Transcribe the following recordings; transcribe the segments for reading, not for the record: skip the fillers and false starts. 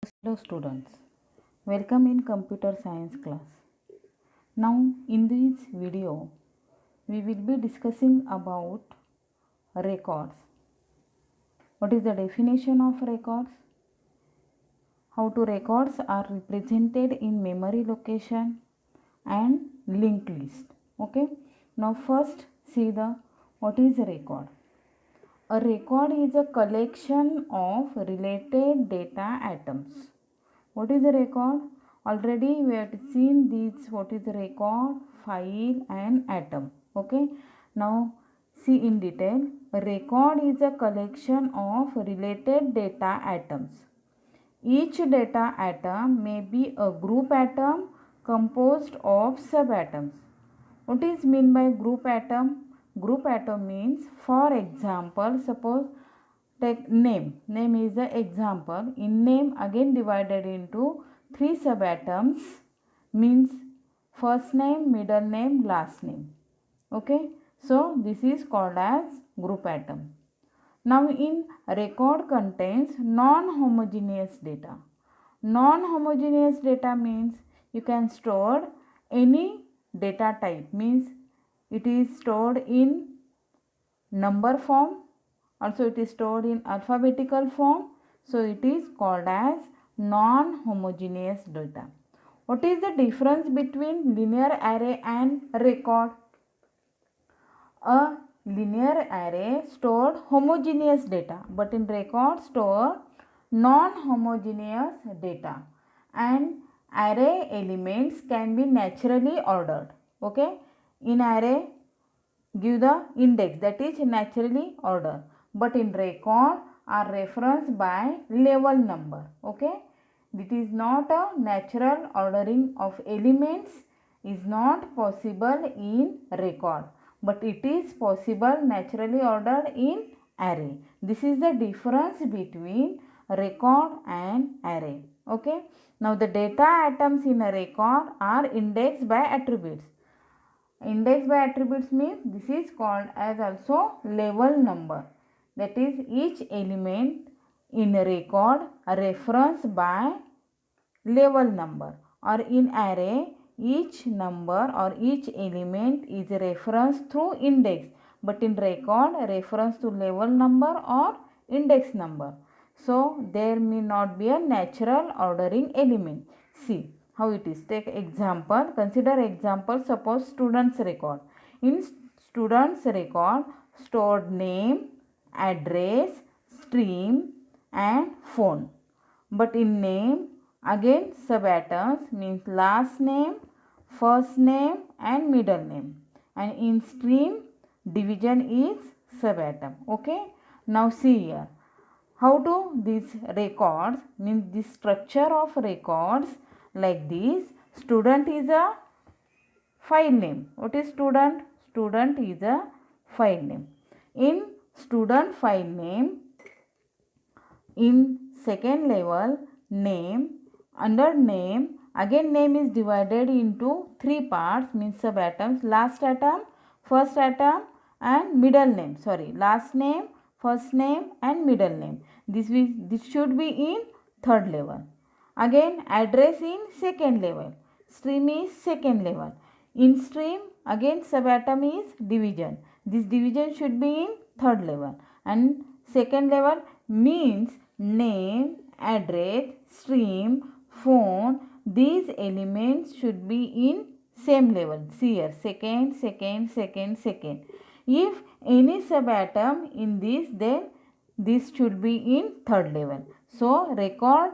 Hello students, welcome in computer science class. Now in this video we will be discussing about records. What is the definition of records? How to records are represented in memory location and linked list. Okay. Now first see the what is a record. A record is a collection of related data items. What is a record? Already we have seen these. What is a record, file and atom. Okay. Now see in detail. A record is a collection of related data items. Each data atom may be a group atom composed of subatoms. What is mean by group atom? Group atom means, for example, suppose take name. Name is the example. In name again divided into three subatoms means first name, middle name, last name. Okay. So this is called as group atom. Now in record contains non-homogeneous data. Non-homogeneous data means you can store any data type, means it is stored in number form, also it is stored in alphabetical form, so it is called as non-homogeneous data. What is the difference between linear array and record? A linear array stored homogeneous data, but in record store non-homogeneous data, and array elements can be naturally ordered. Okay, in array give the index, that is naturally ordered, but in record are referenced by level number. Okay, it is not a natural ordering of elements is not possible in record, but it is possible naturally ordered in array. This is the difference between record and array. Okay, now the data items in a record are indexed by attributes. Index by attributes means this is called as also level number, that is each element in a record are referenced by level number, or in array each number or each element is referenced through index, but in record reference to level number or index number. So there may not be a natural ordering element. See how it is. Take example. Consider example. Suppose students record. In students record stored name, address, stream and phone. But in name again subatoms means last name, first name and middle name. And in stream division is subatom. Okay. Now see here. How do these records, means the structure of records like this. Student is a file name. What is student? Student is a file name. In student file name, in second level name, under name again name is divided into three parts, means subatoms, last atom, first atom and middle name. Sorry, last name, first name and middle name. This should be in third level. Again address in second level, stream is second level. In stream again subatom is division. This division should be in third level, and second level means name, address, stream, phone. These elements should be in same level. See here, second, second, second, second. If any subatom in this, then this should be in third level. So record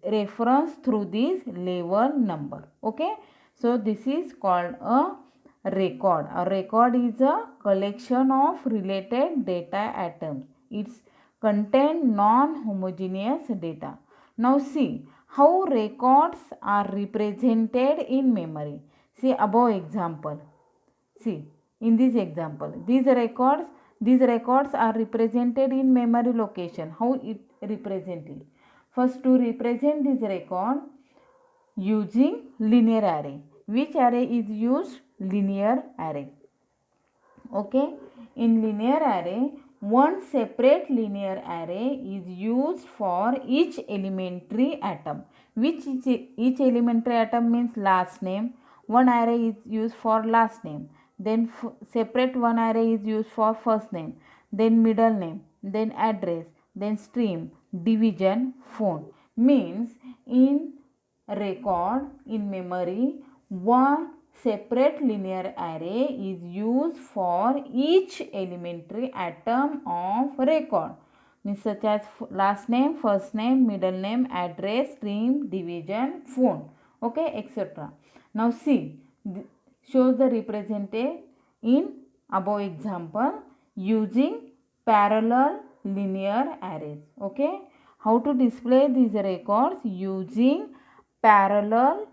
reference through this level number. Okay. So this is called a record. A record is a collection of related data atoms. It's contain non-homogeneous data. Now see how records are represented in memory. See above example. See in this example, these records are represented in memory location. How it represented? First, to represent this record using linear array. Which array is used? Linear array. Okay. In linear array, one separate linear array is used for each elementary atom. Which each elementary atom means last name. One array is used for last name, then separate one array is used for first name, then middle name, then address, then stream, division, phone. Means in record, in memory, one separate linear array is used for each elementary atom of record, means such as last name, first name, middle name, address, stream, division, phone, okay, etc. Now see, shows the represented in above example using parallel linear arrays. Okay, how to display these records using parallel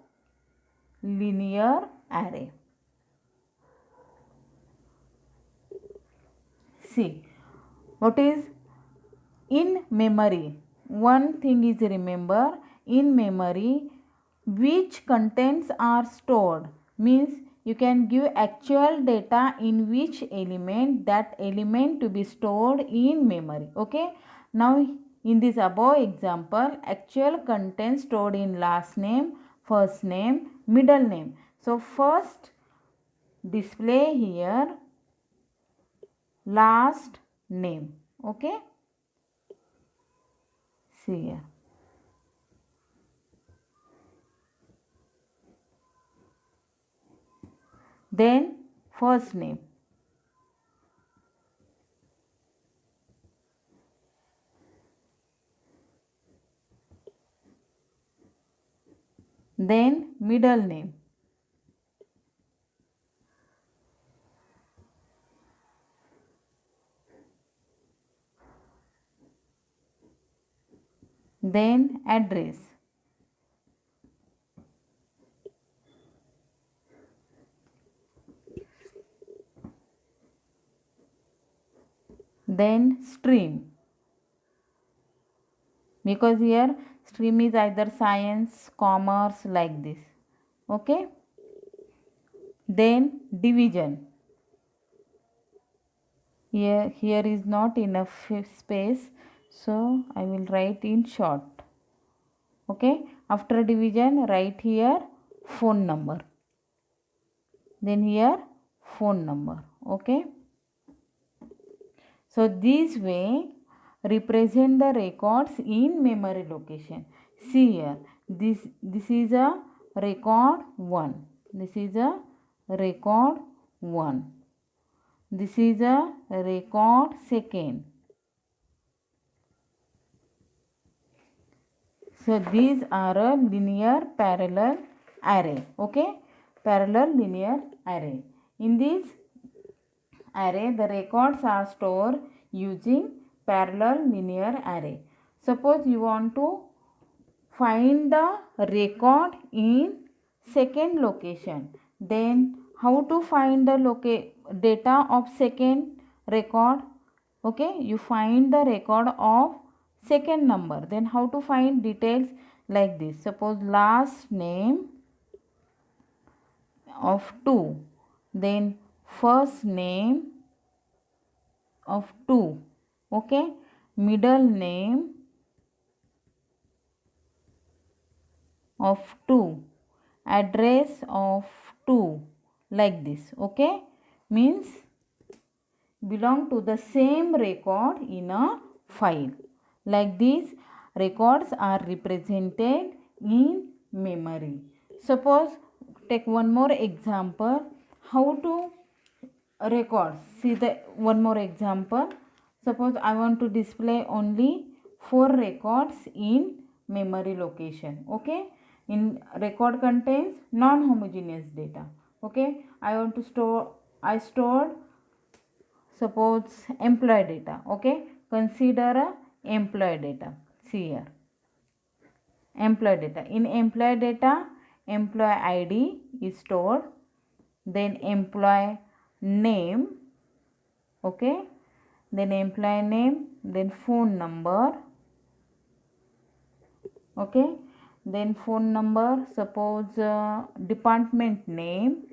linear array. See, what is in memory? One thing is remember, in memory which contents are stored, means you can give actual data in which element, that element to be stored in memory. Okay, now in this above example, actual content stored in last name, first name, middle name. So first display here last name. Okay, see here. Then first name, then middle name, then address, then stream, because here stream is either science, commerce, like this. Okay, then division. Here is not enough space, so I will write in short. Okay, after division write here phone number, then here phone number. Okay, so this way represent the records in memory location. See here, this is a record 1, this is a record 1, this is a record second. So these are a linear parallel array. Okay, parallel linear array. In this array, the records are stored using parallel linear array. Suppose you want to find the record in second location, then how to find the data of second record? Okay, you find the record of second number, then how to find details like this. Suppose last name of 2, then first name of 2, okay, middle name of 2, address of 2, like this. Okay, means belong to the same record in a file. Like these records are represented in memory. Suppose take one more example how to record. See the one more example. Suppose I want to display only 4 records in memory location. Okay, in record contains non-homogeneous data. Okay, I stored suppose employee data. Okay, consider a employee data. See here, employee data. In employee data, employee ID is stored, then employee name, okay, then employee name, then phone number, okay, then phone number, suppose department name,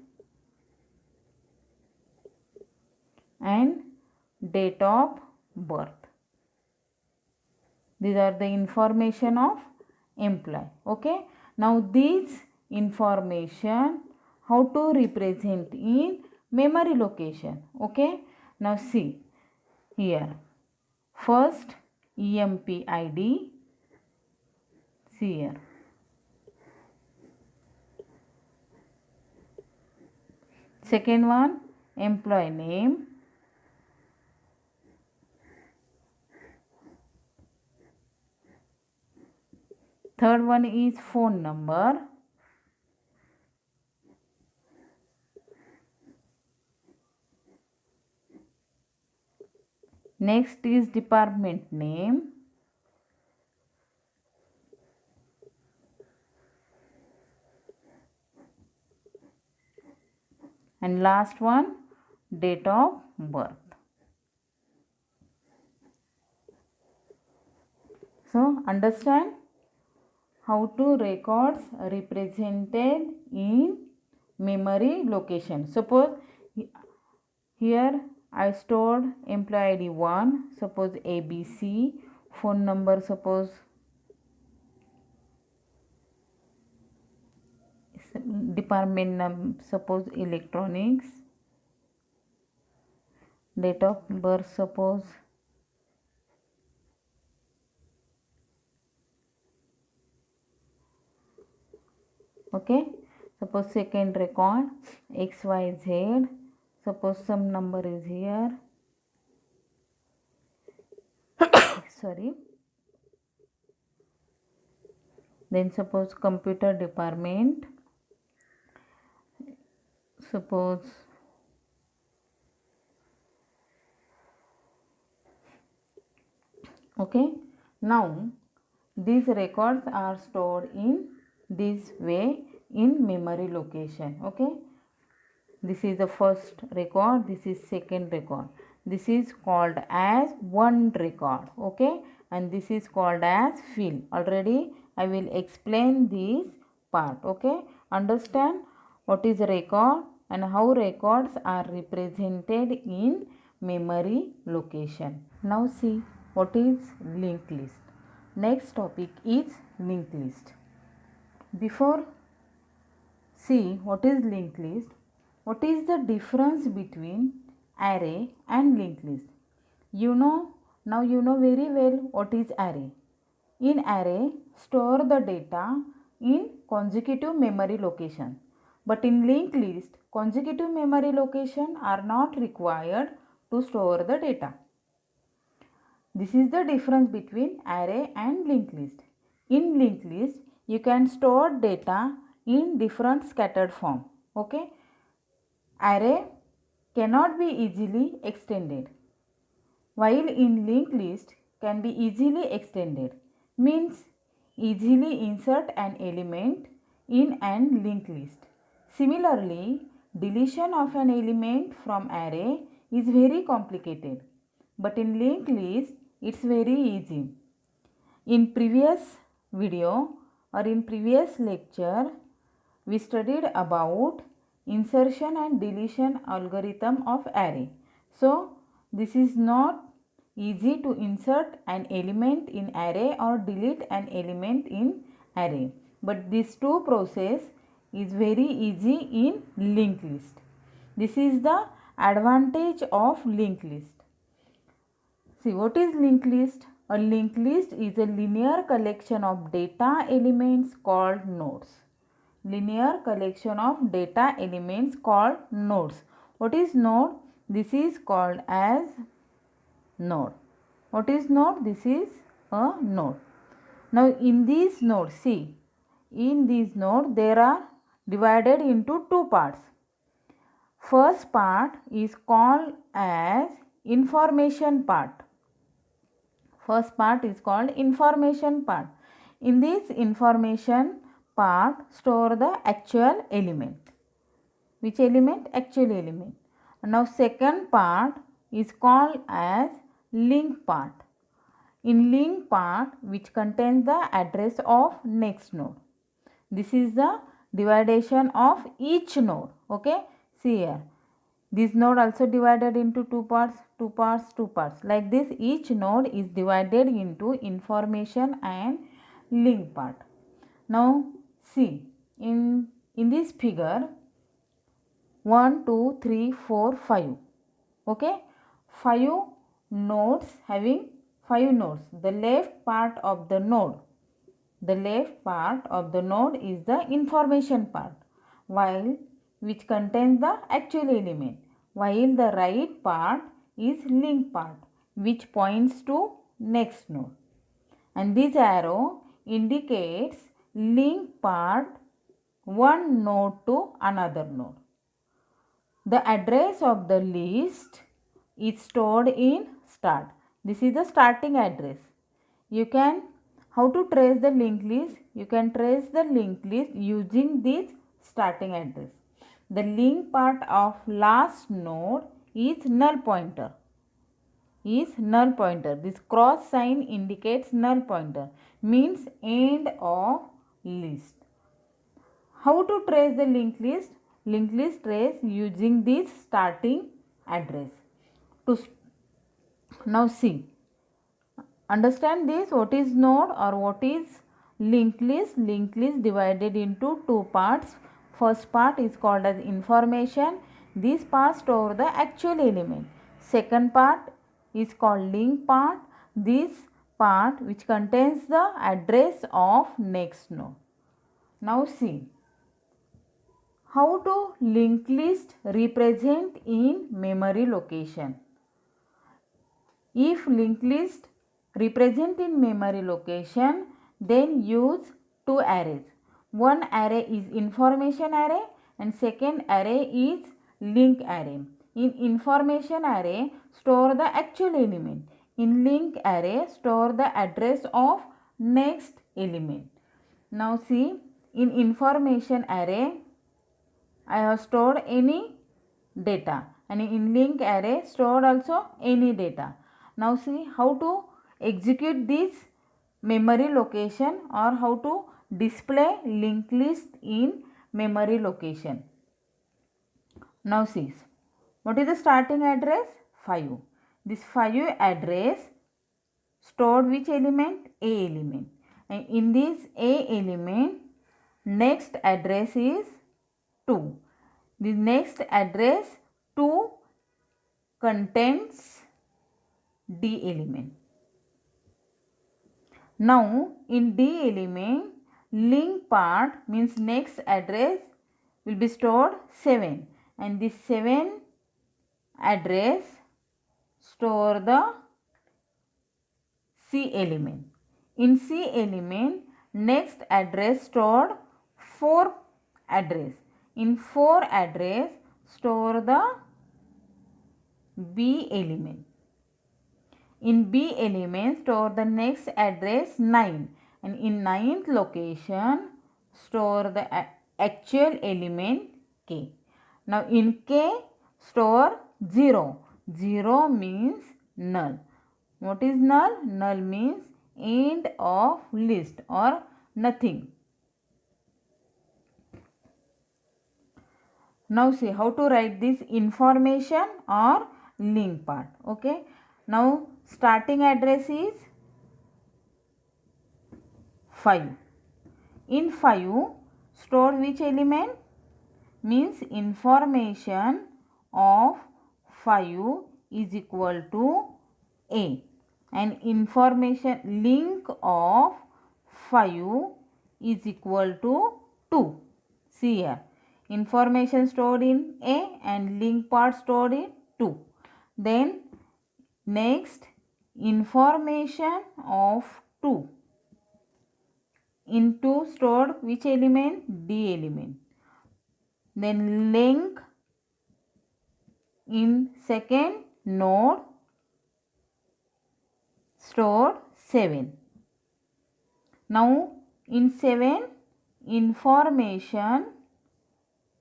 and date of birth. These are the information of employee. Okay. Now these information how to represent in memory location. Okay. Now see here. First EMP ID. See here. Second one employee name. Third one is phone number. Next is department name. And last one, date of birth. So understand how to records represented in memory location. Suppose here I stored employee ID 1, suppose ABC, phone number suppose department name suppose electronics, date of birth suppose okay, suppose second record XYZ, suppose some number is here sorry, then suppose computer department, suppose okay. Now these records are stored in this way in memory location. Okay, this is the first record, this is second record, this is called as one record. Okay, and this is called as field. Already I will explain this part. Okay, understand what is record and how records are represented in memory location. Now see what is linked list. Next topic is linked list. Before see what is linked list, what is the difference between array and linked list? You know, now you know very well what is array. In array, store the data in consecutive memory location. But in linked list, consecutive memory location are not required to store the data. This is the difference between array and linked list. In linked list, you can store data in different scattered form. Okay. Array cannot be easily extended, while in linked list can be easily extended. Means easily insert an element in an linked list. Similarly, deletion of an element from array is very complicated, but in linked list it's very easy. In previous video or in previous lecture, we studied about insertion and deletion algorithm of array. So, this is not easy to insert an element in array or delete an element in array. But these two process is very easy in linked list. This is the advantage of linked list. See what is linked list? A linked list is a linear collection of data elements called nodes. Linear collection of data elements called nodes. What is node? This is called as node. What is node? This is a node. Now in these nodes, see, in these nodes there are divided into two parts. First part is called as information part. First part is called information part. In this information part store the actual element. Which element? Actual element. Now second part is called as link part. In link part which contains the address of next node. This is the division of each node. Okay. See here. This node also divided into two parts, two parts, two parts. Like this, each node is divided into information and link part. Now see, in this figure, 1, 2, 3, 4, 5. Okay, 5 nodes, having 5 nodes. The left part of the node is the information part, which contains the actual element, while the right part is link part, which points to next node. And this arrow indicates link part one node to another node. The address of the list is stored in start. This is the starting address. You can, how to trace the linked list? You can trace the linked list using this starting address. The link part of last node is null pointer. This cross sign indicates null pointer, means end of list. How to trace the linked list? Linked list trace using this starting address. Now see, understand this, what is node or what is linked list? Linked list divided into two parts. First part is called as information. This part store the actual element. Second part is called link part. This part which contains the address of next node. Now see, how to linked list represent in memory location. If linked list represent in memory location, then use two arrays. One array is information array and second array is link array. In information array, store the actual element. In link array, store the address of next element. Now see, in information array, I have stored any data, and in link array stored also any data. Now see how to execute this memory location or how to display linked list in memory location. Now see, what is the starting address? 5. This 5 address stored which element? A element. And in this A element, next address is 2. The next address 2 contains D element. Now in D element, link part means next address will be stored 7, and this 7 address store the C element. In C element, next address stored 4 address. In 4 address, store the B element. In B element, store the next address 9, and in 9th location, store the actual element K. Now in K, store 0. 0 means null. What is null? Null means end of list or nothing. Now see how to write this information or link part. Okay. Now starting address is 5. In 5, store which element? Means information of 5 is equal to A, and information link of 5 is equal to 2. See here, information stored in A and link part stored in 2. Then next, information of 2 into stored which element? D element. Then link in second node stored 7. Now in 7, information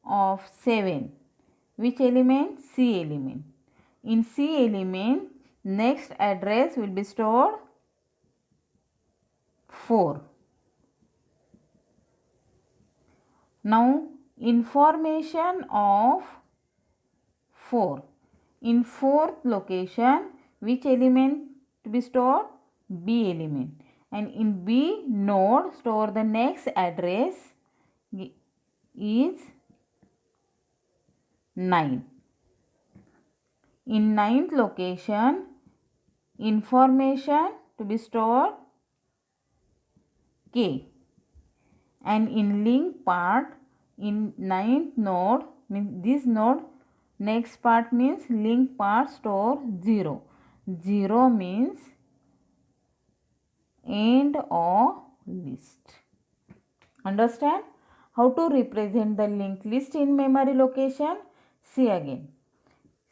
of 7, which element? C element. In C element, next address will be stored 4. Now information of 4. In fourth location, which element to be stored? B element. And in B node, store the next address is 9. In ninth location, information to be stored K. And in link part, in ninth node, means this node, next part means link part store 0. 0 means end of list. Understand? How to represent the linked list in memory location? See again.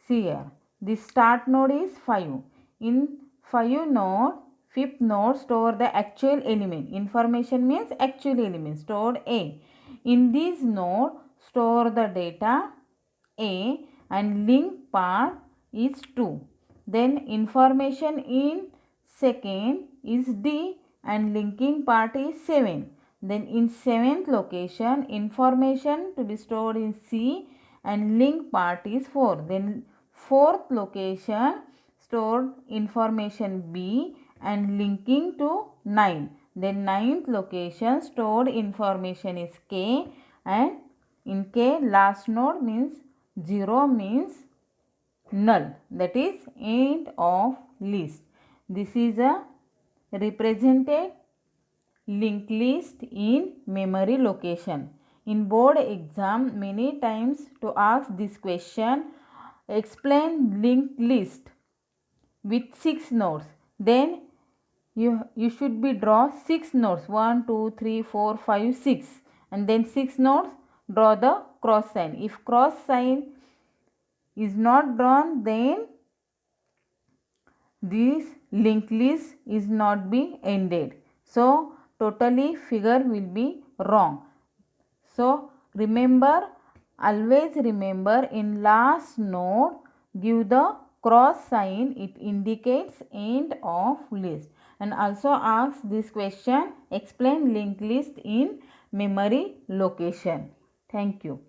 See here. The start node is 5. In 5 node, fifth node store the actual element. Information means actual element stored A. In this node, store the data A and link part is 2. Then information in second is D and linking part is 7. Then in seventh location, information to be stored in C and link part is 4. Then fourth location, stored information B and linking to 9. Then ninth location, stored information is K, and in K last node means 0 means null, that is end of list. This is a represented linked list in memory location. In board exam, many times to ask this question, explain linked list with 6 nodes. Then you should be draw 6 nodes, 1, 2, 3, 4, 5, 6, and then 6 nodes, draw the cross sign. If cross sign is not drawn, then this linked list is not be ended. So totally figure will be wrong. So remember, always remember, in last node give the cross sign, it indicates end of list. And also ask this question, explain linked list in memory location. Thank you.